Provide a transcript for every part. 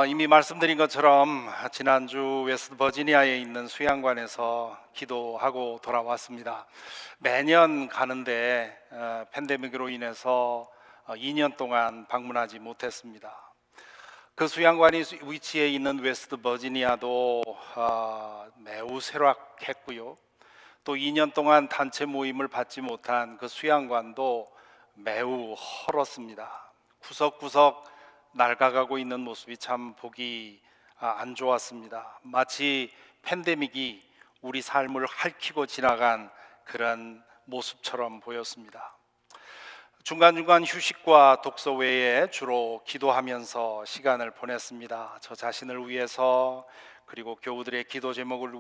이미 말씀드린 것처럼 지난주 웨스트 버지니아에 있는 수양관에서 기도하고 돌아왔습니다. 매년 가는데 팬데믹으로 인해서 2년 동안 방문하지 못했습니다. 그 수양관이 위치해 있는 웨스트 버지니아도 매우 쇠락했고요. 또 2년 동안 단체 모임을 받지 못한 그 수양관도 매우 헐었습니다. 구석구석 낡아가고 있는 모습이 참 보기 안 좋았습니다. 마치 팬데믹이 우리 삶을 핥히고 지나간 그런 모습처럼 보였습니다. 중간중간 휴식과 독서 외에 주로 기도하면서 시간을 보냈습니다. 저 자신을 위해서, 그리고 교우들의 기도 제목을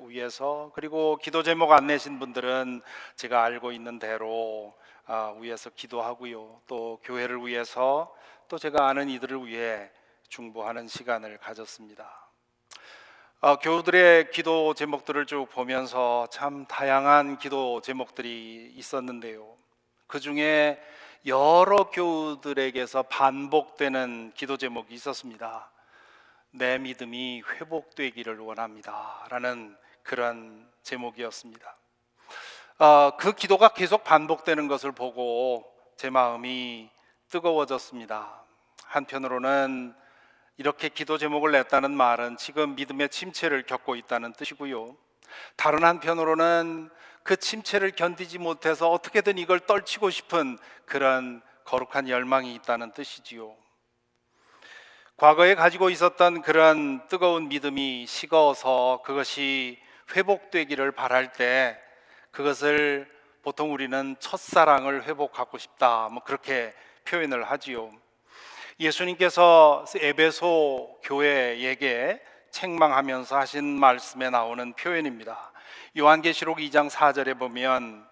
위해서, 그리고 기도 제목 안 내신 분들은 제가 알고 있는 대로 위해서 기도하고요. 또 교회를 위해서, 또 제가 아는 이들을 위해 중보하는 시간을 가졌습니다. 교우들의 기도 제목들을 쭉 보면서 참 다양한 기도 제목들이 있었는데요. 그 중에 여러 교우들에게서 반복되는 기도 제목이 있었습니다. 내 믿음이 회복되기를 원합니다 라는 그런 제목이었습니다. 그 기도가 계속 반복되는 것을 보고 제 마음이 뜨거워졌습니다. 한편으로는 이렇게 기도 제목을 냈다는 말은 지금 믿음의 침체를 겪고 있다는 뜻이고요. 다른 한편으로는 그 침체를 견디지 못해서 어떻게든 이걸 떨치고 싶은 그런 거룩한 열망이 있다는 뜻이지요. 과거에 가지고 있었던 그런 뜨거운 믿음이 식어서 그것이 회복되기를 바랄 때 그것을 보통 우리는 첫사랑을 회복하고 싶다, 그렇게 표현을 하지요. 예수님께서 에베소 교회에게 책망하면서 하신 말씀에 나오는 표현입니다. 요한계시록 2장 4절에 보면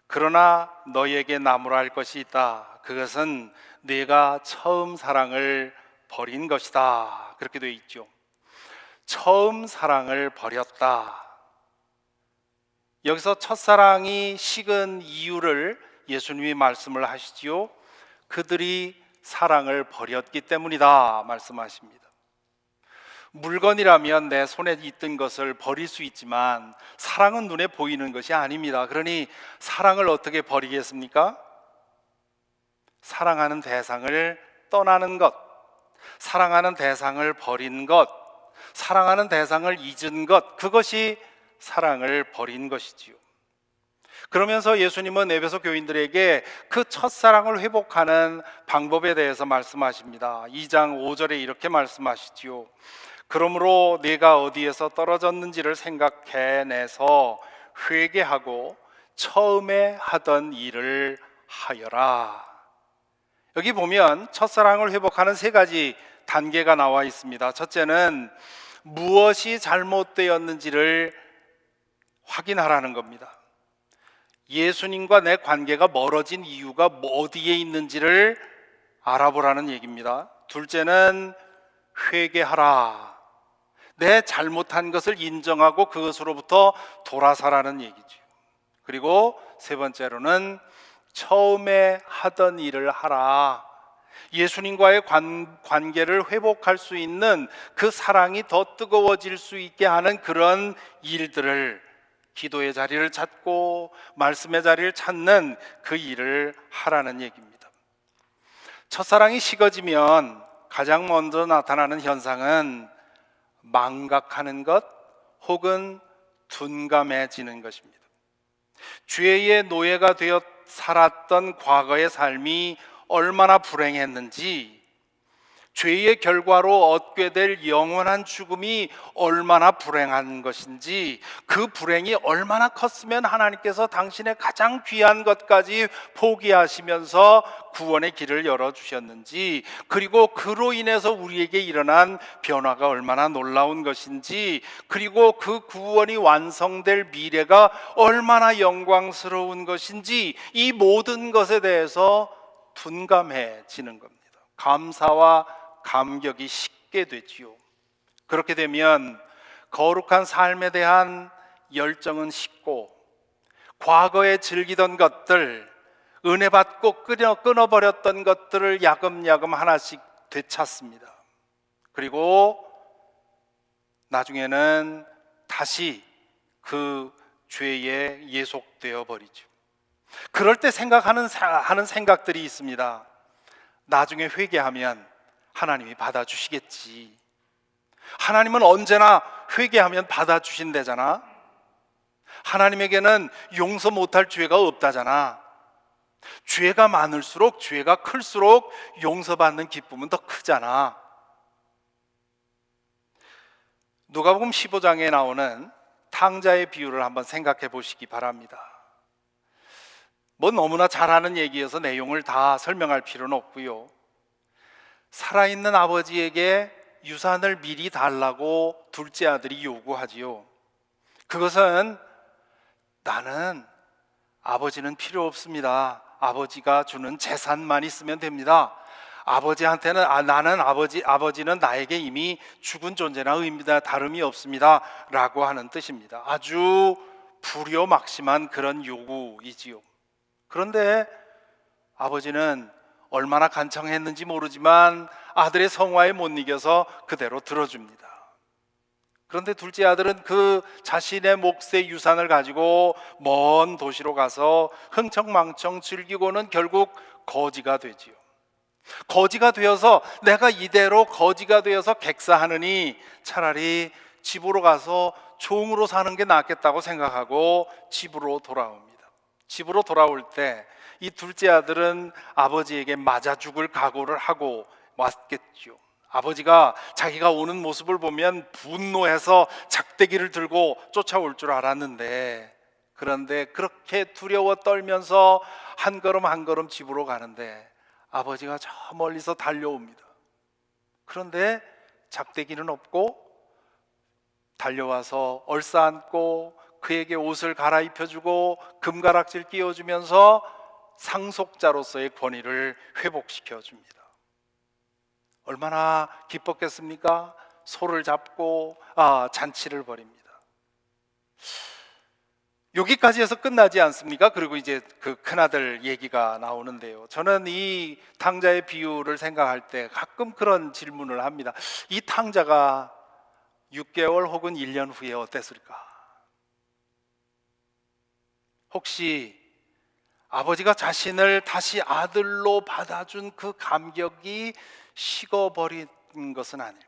그러나 너희에게 나무라 할 것이 있다. 그것은 네가 처음 사랑을 버린 것이다. 그렇게 되어 있죠. 처음 사랑을 버렸다. 여기서 첫사랑이 식은 이유를 예수님이 말씀을 하시지요. 그들이 사랑을 버렸기 때문이다 말씀하십니다. 물건이라면 내 손에 있던 것을 버릴 수 있지만 사랑은 눈에 보이는 것이 아닙니다. 그러니 사랑을 어떻게 버리겠습니까? 사랑하는 대상을 떠나는 것, 사랑하는 대상을 버린 것, 사랑하는 대상을 잊은 것, 그것이 사랑을 버린 것이지요. 그러면서 예수님은 에베소 교인들에게 그 첫사랑을 회복하는 방법에 대해서 말씀하십니다. 2장 5절에 이렇게 말씀하시지요. 그러므로 네가 어디에서 떨어졌는지를 생각해내서 회개하고 처음에 하던 일을 하여라. 여기 보면 첫사랑을 회복하는 세 가지 단계가 나와 있습니다. 첫째는 무엇이 잘못되었는지를 확인하라는 겁니다. 예수님과 내 관계가 멀어진 이유가 어디에 있는지를 알아보라는 얘기입니다. 둘째는 회개하라. 내 잘못한 것을 인정하고 그것으로부터 돌아서라는 얘기죠. 그리고 세 번째로는 처음에 하던 일을 하라. 예수님과의 관계를 회복할 수 있는 그 사랑이 더 뜨거워질 수 있게 하는 그런 일들을, 기도의 자리를 찾고 말씀의 자리를 찾는 그 일을 하라는 얘기입니다. 첫사랑이 식어지면 가장 먼저 나타나는 현상은 망각하는 것 혹은 둔감해지는 것입니다. 죄의 노예가 되어 살았던 과거의 삶이 얼마나 불행했는지, 죄의 결과로 얻게 될 영원한 죽음이 얼마나 불행한 것인지, 그 불행이 얼마나 컸으면 하나님께서 당신의 가장 귀한 것까지 포기하시면서 구원의 길을 열어주셨는지, 그리고 그로 인해서 우리에게 일어난 변화가 얼마나 놀라운 것인지, 그리고 그 구원이 완성될 미래가 얼마나 영광스러운 것인지, 이 모든 것에 대해서 둔감해지는 겁니다. 감사와 감격이 식게 되지요. 그렇게 되면 거룩한 삶에 대한 열정은 식고, 과거에 즐기던 것들, 은혜 받고 끊어버렸던 것들을 야금야금 하나씩 되찾습니다. 그리고 나중에는 다시 그 죄에 예속되어 버리죠. 그럴 때 하는 생각들이 있습니다. 나중에 회개하면 하나님이 받아주시겠지. 하나님은 언제나 회개하면 받아주신대잖아. 하나님에게는 용서 못할 죄가 없다잖아. 죄가 많을수록, 죄가 클수록 용서받는 기쁨은 더 크잖아. 누가복음 15장에 나오는 탕자의 비유를 한번 생각해 보시기 바랍니다. 뭐 너무나 잘 아는 얘기여서 내용을 다 설명할 필요는 없고요. 살아있는 아버지에게 유산을 미리 달라고 둘째 아들이 요구하지요. 그것은 나는 아버지는 필요 없습니다. 아버지가 주는 재산만 있으면 됩니다. 아버지한테는 아버지는 나에게 이미 죽은 존재나 의미나 다름이 없습니다 라고 하는 뜻입니다. 아주 불효막심한 그런 요구이지요. 그런데 아버지는 얼마나 간청했는지 모르지만 아들의 성화에 못 이겨서 그대로 들어줍니다. 그런데 둘째 아들은 그 자신의 몫의 유산을 가지고 먼 도시로 가서 흥청망청 즐기고는 결국 거지가 되지요. 거지가 되어서 내가 이대로 거지가 되어서 객사하느니 차라리 집으로 가서 종으로 사는 게 낫겠다고 생각하고 집으로 돌아옵니다. 집으로 돌아올 때 이 둘째 아들은 아버지에게 맞아 죽을 각오를 하고 왔겠죠. 아버지가 자기가 오는 모습을 보면 분노해서 작대기를 들고 쫓아올 줄 알았는데, 그런데 그렇게 두려워 떨면서 한 걸음 한 걸음 집으로 가는데 아버지가 저 멀리서 달려옵니다. 그런데 작대기는 없고 달려와서 얼싸안고 그에게 옷을 갈아입혀주고 금가락질 끼워주면서 상속자로서의 권위를 회복시켜줍니다. 얼마나 기뻤겠습니까? 소를 잡고 잔치를 벌입니다. 여기까지 해서 끝나지 않습니까? 그리고 이제 그 큰아들 얘기가 나오는데요. 저는 이 탕자의 비유를 생각할 때 가끔 그런 질문을 합니다. 이 탕자가 6개월 혹은 1년 후에 어땠을까? 혹시 아버지가 자신을 다시 아들로 받아준 그 감격이 식어버린 것은 아닐까?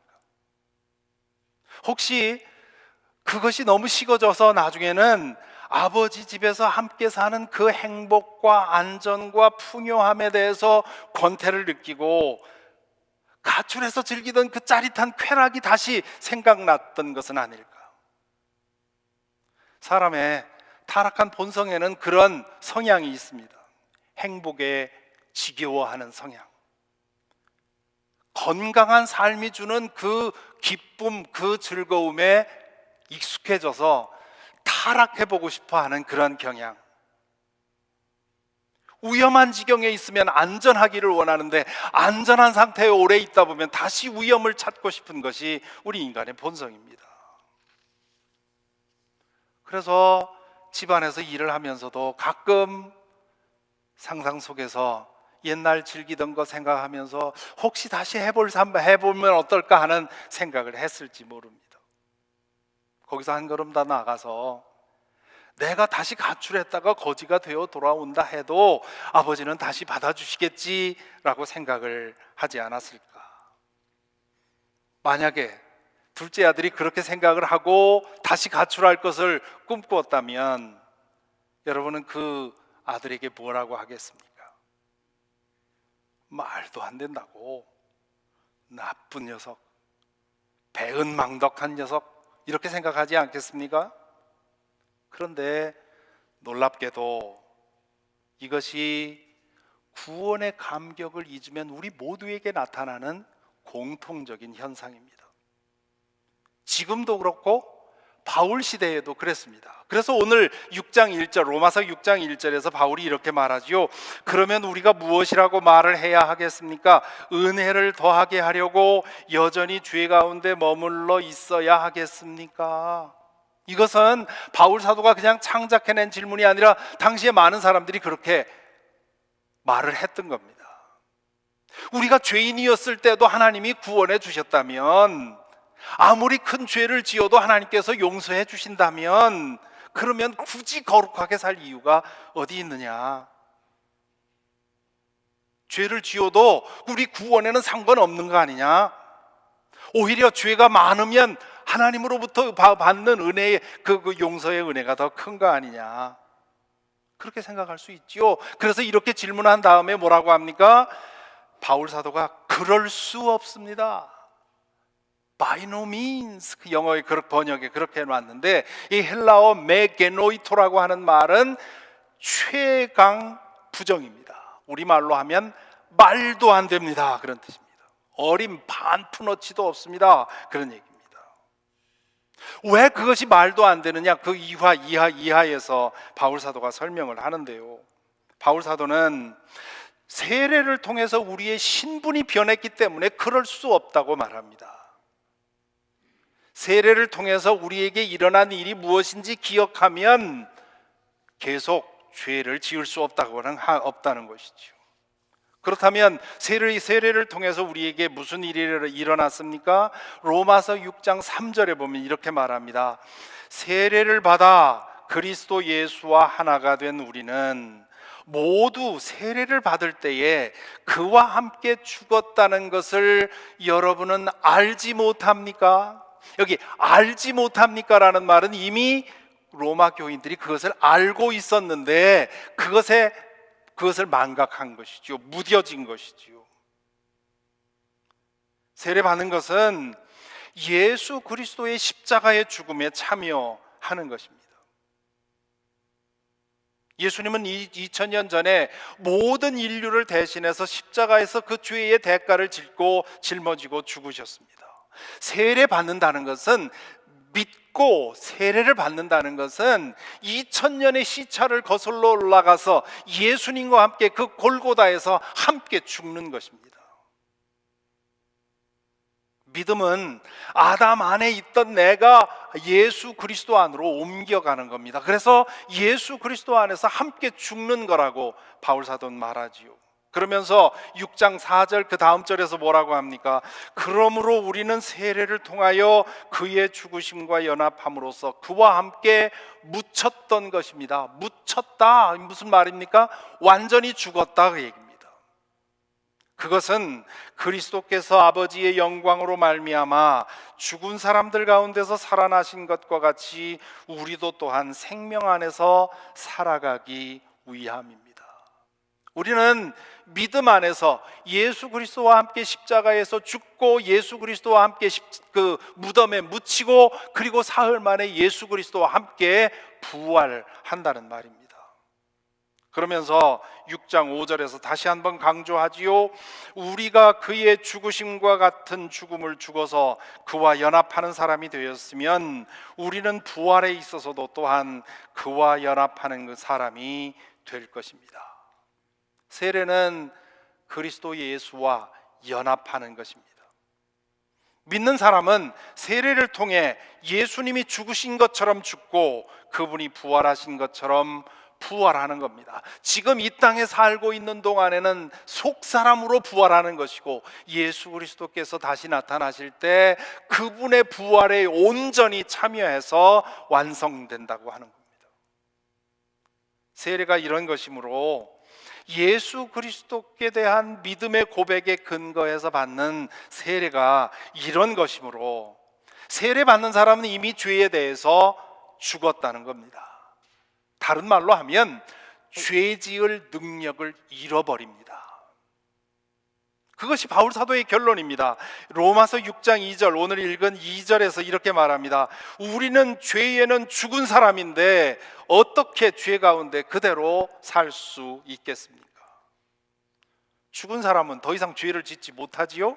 혹시 그것이 너무 식어져서 나중에는 아버지 집에서 함께 사는 그 행복과 안전과 풍요함에 대해서 권태를 느끼고 가출해서 즐기던 그 짜릿한 쾌락이 다시 생각났던 것은 아닐까? 사람의 타락한 본성에는 그런 성향이 있습니다. 행복에 지겨워하는 성향. 건강한 삶이 주는 그 기쁨, 그 즐거움에 익숙해져서 타락해보고 싶어 하는 그런 경향. 위험한 지경에 있으면 안전하기를 원하는데 안전한 상태에 오래 있다 보면 다시 위험을 찾고 싶은 것이 우리 인간의 본성입니다. 그래서 집안에서 일을 하면서도 가끔 상상 속에서 옛날 즐기던 거 생각하면서 혹시 다시 해보면 어떨까 하는 생각을 했을지 모릅니다. 거기서 한 걸음 더 나아가서 내가 다시 가출했다가 거지가 되어 돌아온다 해도 아버지는 다시 받아주시겠지라고 생각을 하지 않았을까? 만약에 둘째 아들이 그렇게 생각을 하고 다시 가출할 것을 꿈꾸었다면 여러분은 그 아들에게 뭐라고 하겠습니까? 말도 안 된다고, 나쁜 녀석, 배은망덕한 녀석, 이렇게 생각하지 않겠습니까? 그런데 놀랍게도 이것이 구원의 감격을 잊으면 우리 모두에게 나타나는 공통적인 현상입니다. 지금도 그렇고 바울 시대에도 그랬습니다. 그래서 오늘 6장 1절, 로마서 6장 1절에서 바울이 이렇게 말하지요. 그러면 우리가 무엇이라고 말을 해야 하겠습니까? 은혜를 더하게 하려고 여전히 죄 가운데 머물러 있어야 하겠습니까? 이것은 바울 사도가 그냥 창작해낸 질문이 아니라 당시에 많은 사람들이 그렇게 말을 했던 겁니다. 우리가 죄인이었을 때도 하나님이 구원해 주셨다면, 아무리 큰 죄를 지어도 하나님께서 용서해 주신다면, 그러면 굳이 거룩하게 살 이유가 어디 있느냐? 죄를 지어도 우리 구원에는 상관없는 거 아니냐? 오히려 죄가 많으면 하나님으로부터 받는 은혜의 그 용서의 은혜가 더 큰 거 아니냐? 그렇게 생각할 수 있지요. 그래서 이렇게 질문한 다음에 뭐라고 합니까? 바울 사도가 그럴 수 없습니다. By no means. 그 영어의 번역에 그렇게 해놨는데, 이 헬라어 메게노이토라고 하는 말은 최강 부정입니다. 우리말로 하면 말도 안 됩니다, 그런 뜻입니다. 어림 반푼어치도 없습니다, 그런 얘기입니다. 왜 그것이 말도 안 되느냐? 그 이하에서 바울 사도가 설명을 하는데요. 바울 사도는 세례를 통해서 우리의 신분이 변했기 때문에 그럴 수 없다고 말합니다. 세례를 통해서 우리에게 일어난 일이 무엇인지 기억하면 계속 죄를 지을 수 없다는 것이죠. 그렇다면 세례를 통해서 우리에게 무슨 일이 일어났습니까? 로마서 6장 3절에 보면 이렇게 말합니다. 세례를 받아 그리스도 예수와 하나가 된 우리는 모두 세례를 받을 때에 그와 함께 죽었다는 것을 여러분은 알지 못합니까? 여기 알지 못합니까? 라는 말은 이미 로마 교인들이 그것을 알고 있었는데 그것을 망각한 것이죠. 무뎌진 것이죠. 세례받는 것은 예수 그리스도의 십자가의 죽음에 참여하는 것입니다. 예수님은 2000년 전에 모든 인류를 대신해서 십자가에서 그 죄의 대가를 짊어지고 죽으셨습니다. 세례받는다는 것은, 믿고 세례를 받는다는 것은 2000년의 시차를 거슬러 올라가서 예수님과 함께 그 골고다에서 함께 죽는 것입니다. 믿음은 아담 안에 있던 내가 예수 그리스도 안으로 옮겨가는 겁니다. 그래서 예수 그리스도 안에서 함께 죽는 거라고 바울 사도는 말하지요. 그러면서 6장 4절 그 다음 절에서 뭐라고 합니까? 그러므로 우리는 세례를 통하여 그의 죽으심과 연합함으로써 그와 함께 묻혔던 것입니다. 묻혔다 무슨 말입니까? 완전히 죽었다 그 얘기입니다. 그것은 그리스도께서 아버지의 영광으로 말미암아 죽은 사람들 가운데서 살아나신 것과 같이 우리도 또한 생명 안에서 살아가기 위함입니다. 우리는 믿음 안에서 예수 그리스도와 함께 십자가에서 죽고 예수 그리스도와 함께 그 무덤에 묻히고 그리고 사흘 만에 예수 그리스도와 함께 부활한다는 말입니다. 그러면서 6장 5절에서 다시 한번 강조하지요. 우리가 그의 죽으심과 같은 죽음을 죽어서 그와 연합하는 사람이 되었으면 우리는 부활에 있어서도 또한 그와 연합하는 그 사람이 될 것입니다. 세례는 그리스도 예수와 연합하는 것입니다. 믿는 사람은 세례를 통해 예수님이 죽으신 것처럼 죽고 그분이 부활하신 것처럼 부활하는 겁니다. 지금 이 땅에 살고 있는 동안에는 속사람으로 부활하는 것이고 예수 그리스도께서 다시 나타나실 때 그분의 부활에 온전히 참여해서 완성된다고 하는 겁니다. 세례가 이런 것이므로 예수 그리스도께 대한 믿음의 고백에 근거해서 받는 세례가 이런 것이므로 세례 받는 사람은 이미 죄에 대해서 죽었다는 겁니다. 다른 말로 하면 죄 지을 능력을 잃어버립니다. 그것이 바울 사도의 결론입니다. 로마서 6장 2절, 오늘 읽은 2절에서 이렇게 말합니다. 우리는 죄에는 죽은 사람인데 어떻게 죄 가운데 그대로 살 수 있겠습니까? 죽은 사람은 더 이상 죄를 짓지 못하지요?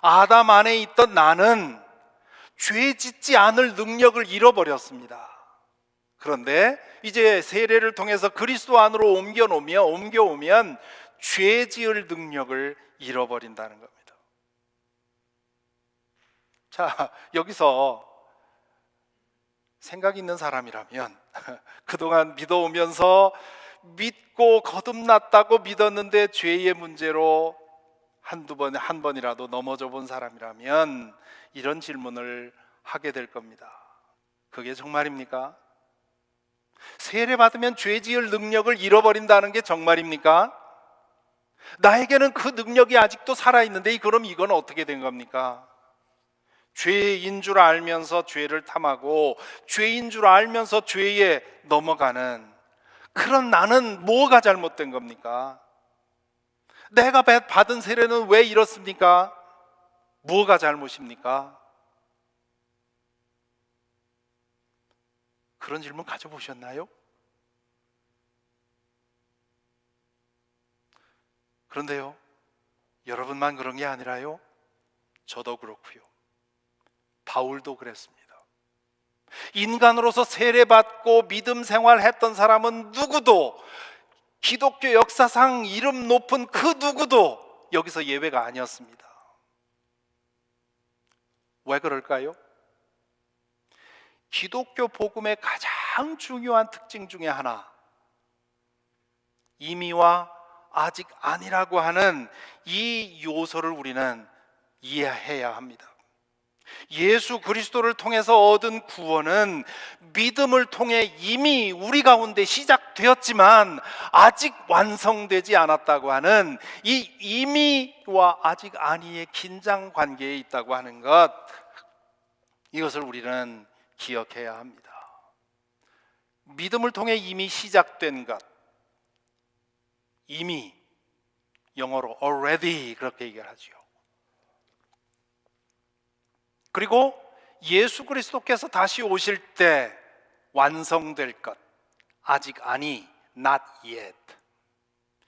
아담 안에 있던 나는 죄 짓지 않을 능력을 잃어버렸습니다. 그런데 이제 세례를 통해서 그리스도 안으로 옮겨오면 죄 지을 능력을 잃어버린다는 겁니다. 자, 여기서 생각 있는 사람이라면 그동안 믿어오면서 믿고 거듭났다고 믿었는데 죄의 문제로 한 번이라도 넘어져 본 사람이라면 이런 질문을 하게 될 겁니다. 그게 정말입니까? 세례 받으면 죄 지을 능력을 잃어버린다는 게 정말입니까? 나에게는 그 능력이 아직도 살아있는데 그럼 이건 어떻게 된 겁니까? 죄인 줄 알면서 죄를 탐하고 죄인 줄 알면서 죄에 넘어가는 그런 나는 뭐가 잘못된 겁니까? 내가 받은 세례는 왜 이렇습니까? 뭐가 잘못입니까? 그런 질문 가져보셨나요? 그런데요, 여러분만 그런 게 아니라요, 저도 그렇고요, 바울도 그랬습니다. 인간으로서 세례받고 믿음 생활했던 사람은 누구도, 기독교 역사상 이름 높은 그 누구도 여기서 예외가 아니었습니다. 왜 그럴까요? 기독교 복음의 가장 중요한 특징 중에 하나, 이미와 아직 아니라고 하는 이 요소를 우리는 이해해야 합니다. 예수 그리스도를 통해서 얻은 구원은 믿음을 통해 이미 우리 가운데 시작되었지만 아직 완성되지 않았다고 하는 이 이미와 아직 아니의 긴장 관계에 있다고 하는 것, 이것을 우리는 기억해야 합니다. 믿음을 통해 이미 시작된 것, 이미, 영어로 already 그렇게 얘기를 하죠. 그리고 예수 그리스도께서 다시 오실 때 완성될 것, 아직 아니, not yet.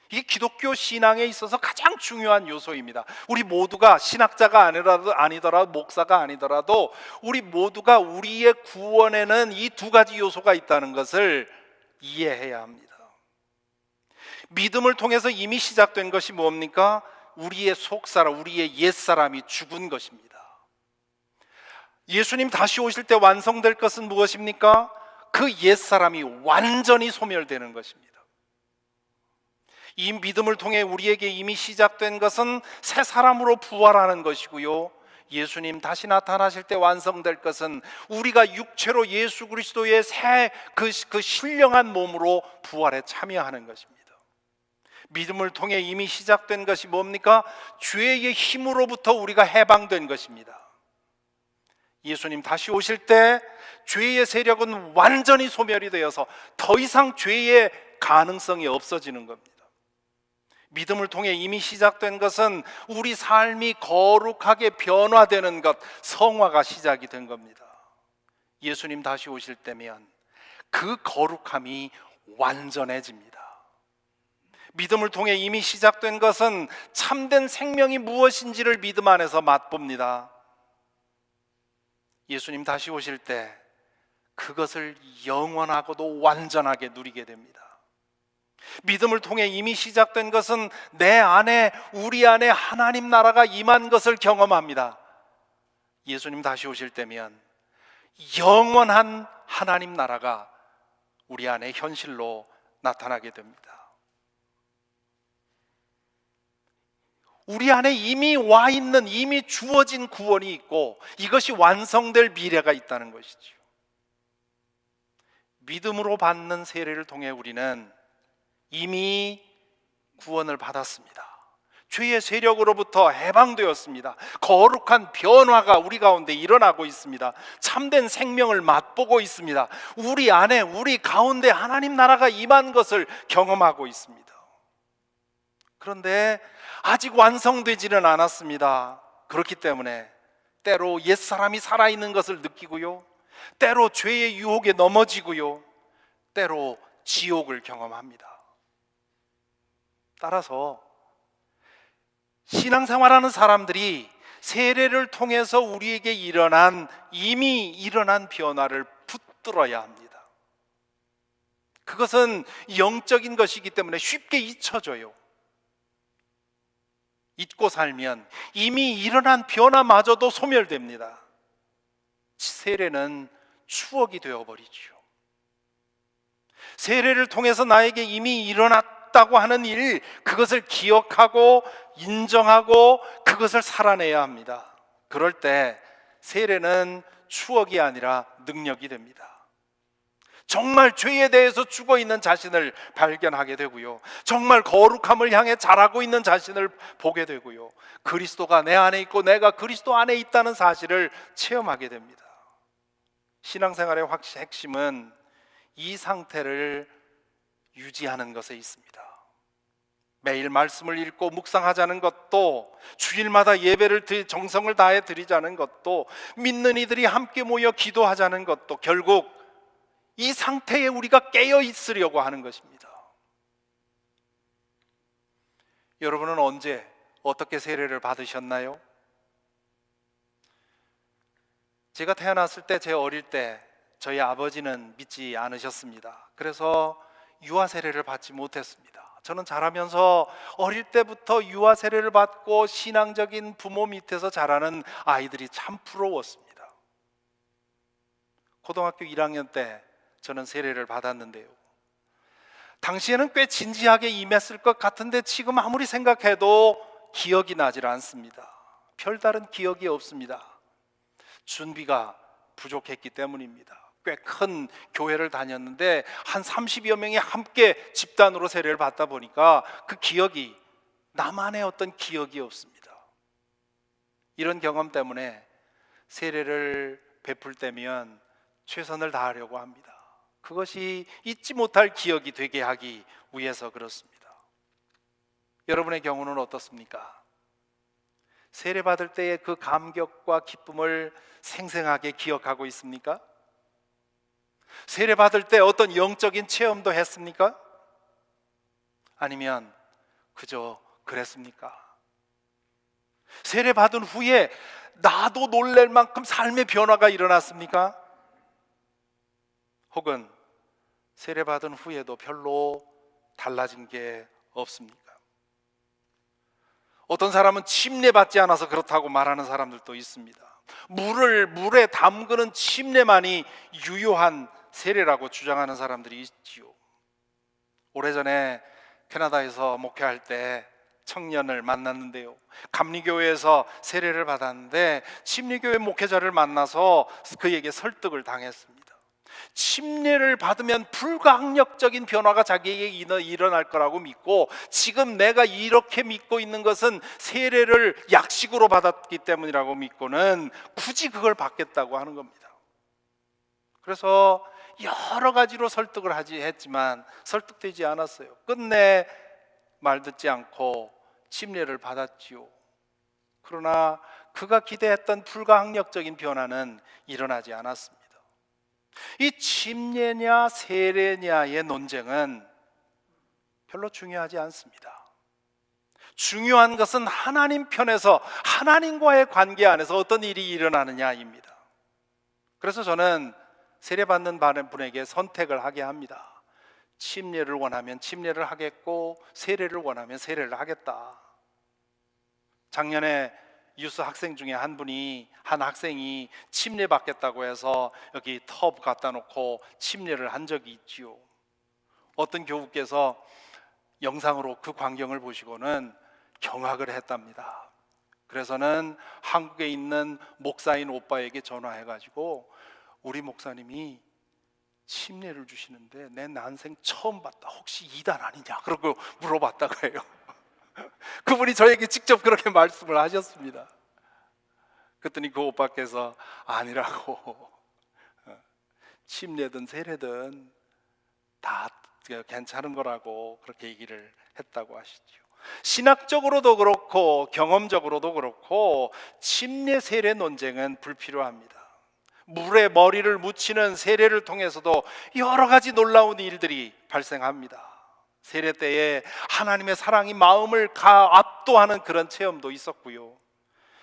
이게 기독교 신앙에 있어서 가장 중요한 요소입니다. 우리 모두가 신학자가 아니더라도 목사가 아니더라도 우리 모두가 우리의 구원에는 이 두 가지 요소가 있다는 것을 이해해야 합니다. 믿음을 통해서 이미 시작된 것이 뭡니까? 우리의 속사람, 우리의 옛사람이 죽은 것입니다. 예수님 다시 오실 때 완성될 것은 무엇입니까? 그 옛사람이 완전히 소멸되는 것입니다. 이 믿음을 통해 우리에게 이미 시작된 것은 새 사람으로 부활하는 것이고요, 예수님 다시 나타나실 때 완성될 것은 우리가 육체로 예수 그리스도의 새 그 신령한 몸으로 부활에 참여하는 것입니다. 믿음을 통해 이미 시작된 것이 뭡니까? 죄의 힘으로부터 우리가 해방된 것입니다. 예수님 다시 오실 때 죄의 세력은 완전히 소멸이 되어서 더 이상 죄의 가능성이 없어지는 겁니다. 믿음을 통해 이미 시작된 것은 우리 삶이 거룩하게 변화되는 것, 성화가 시작이 된 겁니다. 예수님 다시 오실 때면 그 거룩함이 완전해집니다. 믿음을 통해 이미 시작된 것은 참된 생명이 무엇인지를 믿음 안에서 맛봅니다. 예수님 다시 오실 때 그것을 영원하고도 완전하게 누리게 됩니다. 믿음을 통해 이미 시작된 것은 내 안에, 우리 안에 하나님 나라가 임한 것을 경험합니다. 예수님 다시 오실 때면 영원한 하나님 나라가 우리 안에 현실로 나타나게 됩니다. 우리 안에 이미 와 있는, 이미 주어진 구원이 있고 이것이 완성될 미래가 있다는 것이죠. 믿음으로 받는 세례를 통해 우리는 이미 구원을 받았습니다. 죄의 세력으로부터 해방되었습니다. 거룩한 변화가 우리 가운데 일어나고 있습니다. 참된 생명을 맛보고 있습니다. 우리 안에, 우리 가운데 하나님 나라가 임한 것을 경험하고 있습니다. 그런데 아직 완성되지는 않았습니다. 그렇기 때문에 때로 옛사람이 살아있는 것을 느끼고요, 때로 죄의 유혹에 넘어지고요, 때로 지옥을 경험합니다. 따라서 신앙생활하는 사람들이 세례를 통해서 우리에게 이미 일어난 변화를 붙들어야 합니다. 그것은 영적인 것이기 때문에 쉽게 잊혀져요. 잊고 살면 이미 일어난 변화마저도 소멸됩니다. 세례는 추억이 되어버리죠. 세례를 통해서 나에게 이미 일어났다고 하는 일, 그것을 기억하고 인정하고 그것을 살아내야 합니다. 그럴 때 세례는 추억이 아니라 능력이 됩니다. 정말 죄에 대해서 죽어 있는 자신을 발견하게 되고요, 정말 거룩함을 향해 자라고 있는 자신을 보게 되고요, 그리스도가 내 안에 있고 내가 그리스도 안에 있다는 사실을 체험하게 됩니다. 신앙생활의 핵심은 이 상태를 유지하는 것에 있습니다. 매일 말씀을 읽고 묵상하자는 것도, 주일마다 예배를 정성을 다해 드리자는 것도, 믿는 이들이 함께 모여 기도하자는 것도 결국 이 상태에 우리가 깨어 있으려고 하는 것입니다. 여러분은 언제 어떻게 세례를 받으셨나요? 제가 태어났을 때, 제 어릴 때 저희 아버지는 믿지 않으셨습니다. 그래서 유아 세례를 받지 못했습니다. 저는 자라면서 어릴 때부터 유아 세례를 받고 신앙적인 부모 밑에서 자라는 아이들이 참 부러웠습니다. 고등학교 1학년 때 저는 세례를 받았는데요, 당시에는 꽤 진지하게 임했을 것 같은데 지금 아무리 생각해도 기억이 나질 않습니다. 별다른 기억이 없습니다. 준비가 부족했기 때문입니다. 꽤 큰 교회를 다녔는데 한 30여 명이 함께 집단으로 세례를 받다 보니까 그 기억이, 나만의 어떤 기억이 없습니다. 이런 경험 때문에 세례를 베풀 때면 최선을 다하려고 합니다. 그것이 잊지 못할 기억이 되게 하기 위해서 그렇습니다. 여러분의 경우는 어떻습니까? 세례 받을 때의 그 감격과 기쁨을 생생하게 기억하고 있습니까? 세례 받을 때 어떤 영적인 체험도 했습니까? 아니면 그저 그랬습니까? 세례 받은 후에 나도 놀랄 만큼 삶의 변화가 일어났습니까? 혹은 세례 받은 후에도 별로 달라진 게 없습니까? 어떤 사람은 침례 받지 않아서 그렇다고 말하는 사람들도 있습니다. 물에 담그는 침례만이 유효한 세례라고 주장하는 사람들이 있지요. 오래전에 캐나다에서 목회할 때 청년을 만났는데요, 감리교회에서 세례를 받았는데 침례교회 목회자를 만나서 그에게 설득을 당했습니다. 침례를 받으면 불가항력적인 변화가 자기에게 일어날 거라고 믿고, 지금 내가 이렇게 믿고 있는 것은 세례를 약식으로 받았기 때문이라고 믿고는 굳이 그걸 받겠다고 하는 겁니다. 그래서 여러 가지로 설득을 했지만 설득되지 않았어요. 끝내 말 듣지 않고 침례를 받았지요. 그러나 그가 기대했던 불가항력적인 변화는 일어나지 않았습니다. 이 침례냐 세례냐의 논쟁은 별로 중요하지 않습니다. 중요한 것은 하나님 편에서, 하나님과의 관계 안에서 어떤 일이 일어나느냐입니다. 그래서 저는 세례받는 분에게 선택을 하게 합니다. 침례를 원하면 침례를 하겠고, 세례를 원하면 세례를 하겠다. 작년에 유스 학생 중에 한 학생이 침례 받겠다고 해서 여기 텁 갖다 놓고 침례를 한 적이 있지요. 어떤 교우께서 영상으로 그 광경을 보시고는 경악을 했답니다. 그래서는 한국에 있는 목사인 오빠에게 전화해가지고, 우리 목사님이 침례를 주시는데 내 난생 처음 봤다, 혹시 이단 아니냐, 그러고 물어봤다고 해요. 그분이 저에게 직접 그렇게 말씀을 하셨습니다. 그랬더니 그 오빠께서 아니라고, 침례든 세례든 다 괜찮은 거라고 그렇게 얘기를 했다고 하시죠. 신학적으로도 그렇고 경험적으로도 그렇고 침례 세례 논쟁은 불필요합니다. 물에 머리를 묻히는 세례를 통해서도 여러 가지 놀라운 일들이 발생합니다. 세례 때에 하나님의 사랑이 마음을 압도하는 그런 체험도 있었고요,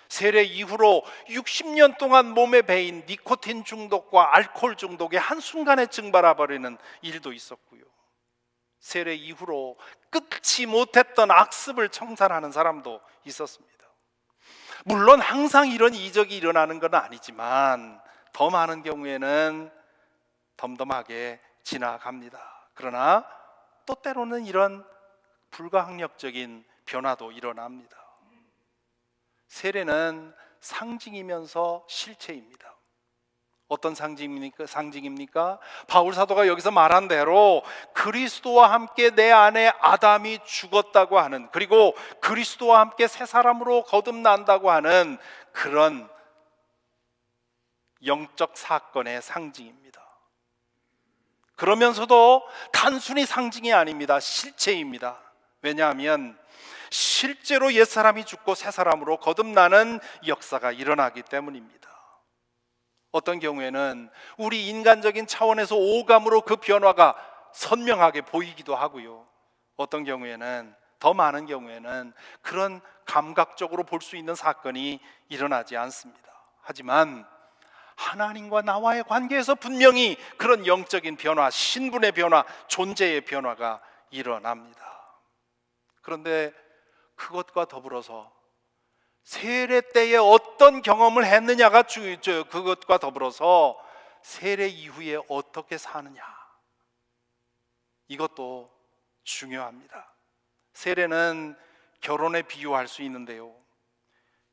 세례 이후로 60년 동안 몸에 배인 니코틴 중독과 알코올 중독이 한순간에 증발해 버리는 일도 있었고요, 세례 이후로 끝이 못했던 악습을 청산하는 사람도 있었습니다. 물론 항상 이런 이적이 일어나는 건 아니지만 더 많은 경우에는 덤덤하게 지나갑니다. 그러나 또 때로는 이런 불가항력적인 변화도 일어납니다. 세례는 상징이면서 실체입니다. 어떤 상징입니까? 바울 사도가 여기서 말한 대로 그리스도와 함께 내 안에 아담이 죽었다고 하는, 그리고 그리스도와 함께 새 사람으로 거듭난다고 하는 그런 영적 사건의 상징입니다. 그러면서도 단순히 상징이 아닙니다. 실체입니다. 왜냐하면 실제로 옛사람이 죽고 새 사람으로 거듭나는 역사가 일어나기 때문입니다. 어떤 경우에는 우리 인간적인 차원에서 오감으로 그 변화가 선명하게 보이기도 하고요, 어떤 경우에는, 더 많은 경우에는 그런 감각적으로 볼 수 있는 사건이 일어나지 않습니다. 하지만 하나님과 나와의 관계에서 분명히 그런 영적인 변화, 신분의 변화, 존재의 변화가 일어납니다. 그런데 그것과 더불어서 세례 때에 어떤 경험을 했느냐가 그것과 더불어서 세례 이후에 어떻게 사느냐, 이것도 중요합니다. 세례는 결혼에 비유할 수 있는데요,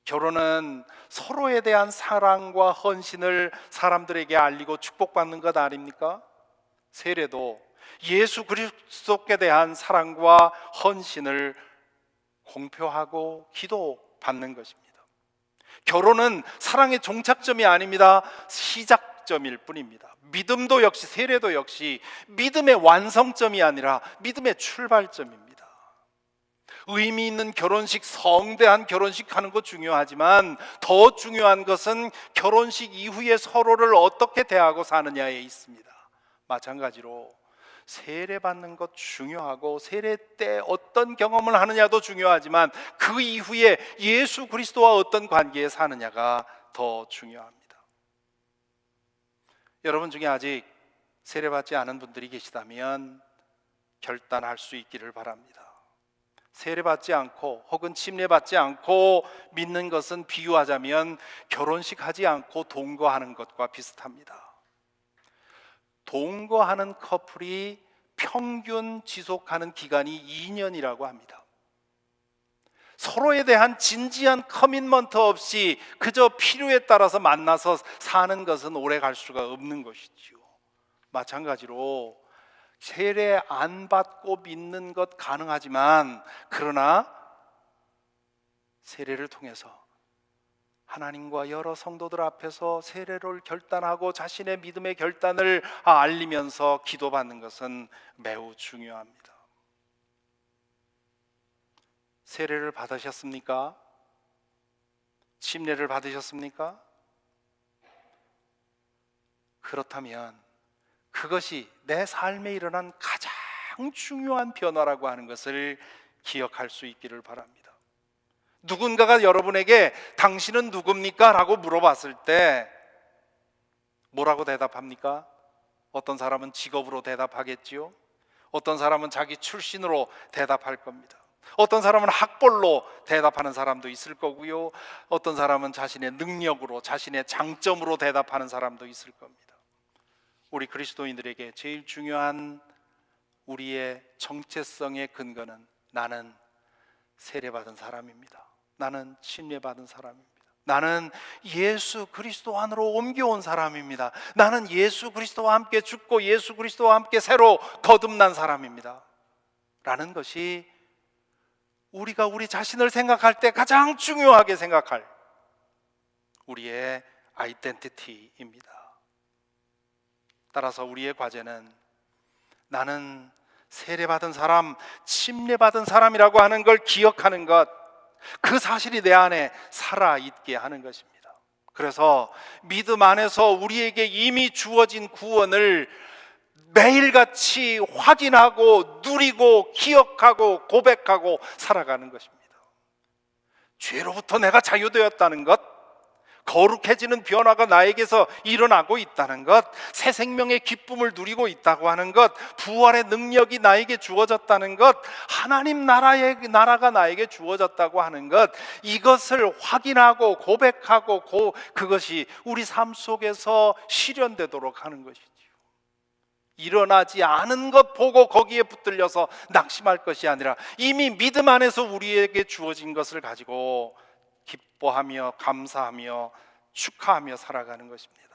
결혼은 서로에 대한 사랑과 헌신을 사람들에게 알리고 축복받는 것 아닙니까? 세례도 예수 그리스도께 대한 사랑과 헌신을 공표하고 기도받는 것입니다. 결혼은 사랑의 종착점이 아닙니다. 시작점일 뿐입니다. 믿음도 역시, 세례도 역시 믿음의 완성점이 아니라 믿음의 출발점입니다. 의미 있는 결혼식, 성대한 결혼식 하는 거 중요하지만 더 중요한 것은 결혼식 이후에 서로를 어떻게 대하고 사느냐에 있습니다. 마찬가지로 세례받는 것 중요하고 세례 때 어떤 경험을 하느냐도 중요하지만 그 이후에 예수 그리스도와 어떤 관계에 사느냐가 더 중요합니다. 여러분 중에 아직 세례받지 않은 분들이 계시다면 결단할 수 있기를 바랍니다. 세례받지 않고 혹은 침례받지 않고 믿는 것은 비유하자면 결혼식 하지 않고 동거하는 것과 비슷합니다. 동거하는 커플이 평균 지속하는 기간이 2년이라고 합니다. 서로에 대한 진지한 커밋먼트 없이 그저 필요에 따라서 만나서 사는 것은 오래 갈 수가 없는 것이지요. 마찬가지로 세례 안 받고 믿는 것 가능하지만, 그러나 세례를 통해서 하나님과 여러 성도들 앞에서 세례를 결단하고 자신의 믿음의 결단을 알리면서 기도받는 것은 매우 중요합니다. 세례를 받으셨습니까? 침례를 받으셨습니까? 그렇다면 그것이 내 삶에 일어난 가장 중요한 변화라고 하는 것을 기억할 수 있기를 바랍니다. 누군가가 여러분에게 당신은 누굽니까? 라고 물어봤을 때 뭐라고 대답합니까? 어떤 사람은 직업으로 대답하겠지요. 어떤 사람은 자기 출신으로 대답할 겁니다. 어떤 사람은 학벌로 대답하는 사람도 있을 거고요, 어떤 사람은 자신의 능력으로, 자신의 장점으로 대답하는 사람도 있을 겁니다. 우리 그리스도인들에게 제일 중요한 우리의 정체성의 근거는 나는 세례받은 사람입니다. 나는 침례받은 사람입니다. 나는 예수 그리스도 안으로 옮겨온 사람입니다. 나는 예수 그리스도와 함께 죽고 예수 그리스도와 함께 새로 거듭난 사람입니다. 라는 것이 우리가 우리 자신을 생각할 때 가장 중요하게 생각할 우리의 아이덴티티입니다. 따라서 우리의 과제는 나는 세례받은 사람, 침례받은 사람이라고 하는 걸 기억하는 것, 그 사실이 내 안에 살아있게 하는 것입니다. 그래서 믿음 안에서 우리에게 이미 주어진 구원을 매일같이 확인하고 누리고 기억하고 고백하고 살아가는 것입니다. 죄로부터 내가 자유되었다는 것, 거룩해지는 변화가 나에게서 일어나고 있다는 것, 새 생명의 기쁨을 누리고 있다고 하는 것, 부활의 능력이 나에게 주어졌다는 것, 하나님 나라가 나에게 주어졌다고 하는 것, 이것을 확인하고 고백하고 그것이 우리 삶 속에서 실현되도록 하는 것이지요. 일어나지 않은 것 보고 거기에 붙들려서 낙심할 것이 아니라 이미 믿음 안에서 우리에게 주어진 것을 가지고 기뻐하며 감사하며 축하하며 살아가는 것입니다.